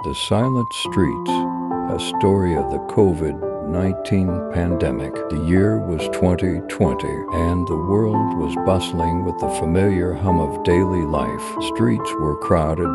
The Silent Streets, a story of the COVID-19 pandemic. The year was 2020, and the world was bustling with the familiar hum of daily life. Streets were crowded,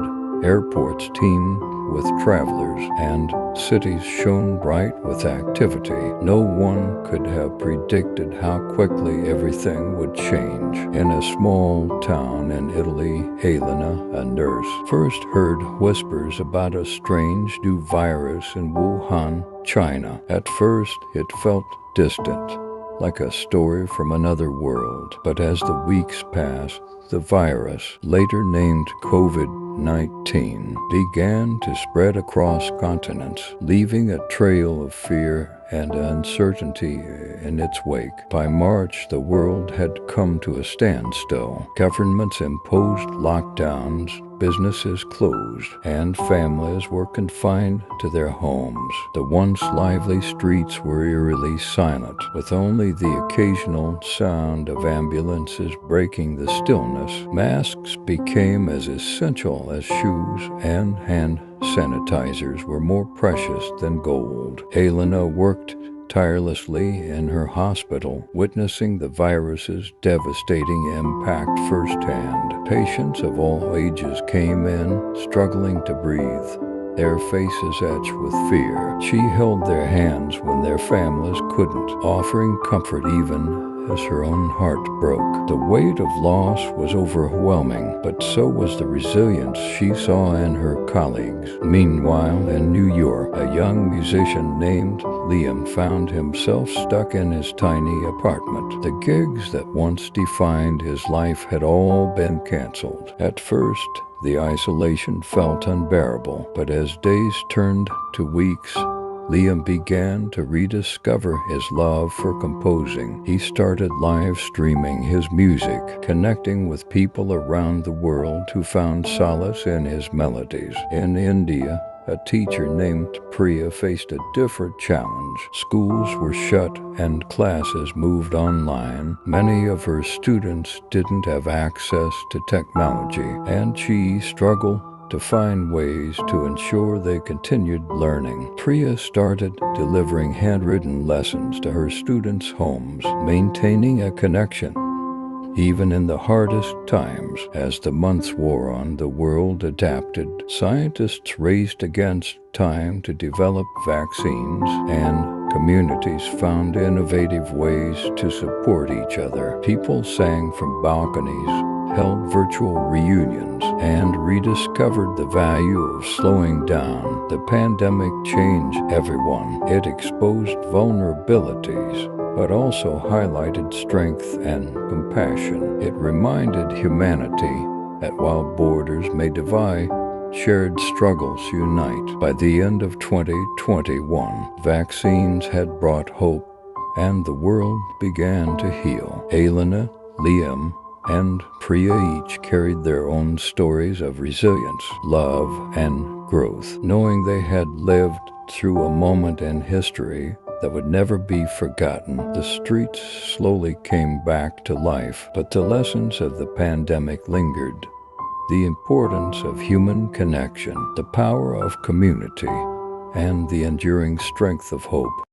airports teemed with travelers, and cities shone bright with activity. No one could have predicted how quickly everything would change. In a small town in Italy, Elena, a nurse, first heard whispers about a strange new virus in Wuhan, China. At first, it felt distant, like a story from another world. But as the weeks passed, the virus, later named COVID-19, began to spread across continents, leaving a trail of fear and uncertainty in its wake. By March, the world had come to a standstill. Governments imposed lockdowns, businesses closed, and families were confined to their homes. The once lively streets were eerily silent, with only the occasional sound of ambulances breaking the stillness. Masks became as essential as shoes, and hand sanitizers were more precious than gold. Elena worked tirelessly in her hospital, witnessing the virus's devastating impact firsthand. Patients of all ages came in, struggling to breathe, their faces etched with fear. She held their hands when their families couldn't, offering comfort even as her own heart broke. The weight of loss was overwhelming, but so was the resilience she saw in her colleagues. Meanwhile, in New York, a young musician named Liam found himself stuck in his tiny apartment. The gigs that once defined his life had all been canceled. At first, the isolation felt unbearable, but as days turned to weeks, Liam began to rediscover his love for composing. He started live streaming his music, connecting with people around the world who found solace in his melodies. In India, a teacher named Priya faced a different challenge. Schools were shut and classes moved online. Many of her students didn't have access to technology, and she struggled to find ways to ensure they continued learning. Priya started delivering handwritten lessons to her students' homes, maintaining a connection even in the hardest times. As the months wore on, the world adapted. Scientists raced against time to develop vaccines, and communities found innovative ways to support each other. People sang from balconies, held virtual reunions, and rediscovered the value of slowing down. The pandemic changed everyone. It exposed vulnerabilities, but also highlighted strength and compassion. It reminded humanity that while borders may divide, shared struggles unite. By the end of 2021, vaccines had brought hope, and the world began to heal. Elena, Liam, and Priya each carried their own stories of resilience, love, and growth. Knowing they had lived through a moment in history that would never be forgotten, the streets slowly came back to life, but the lessons of the pandemic lingered. The importance of human connection, the power of community, and the enduring strength of hope.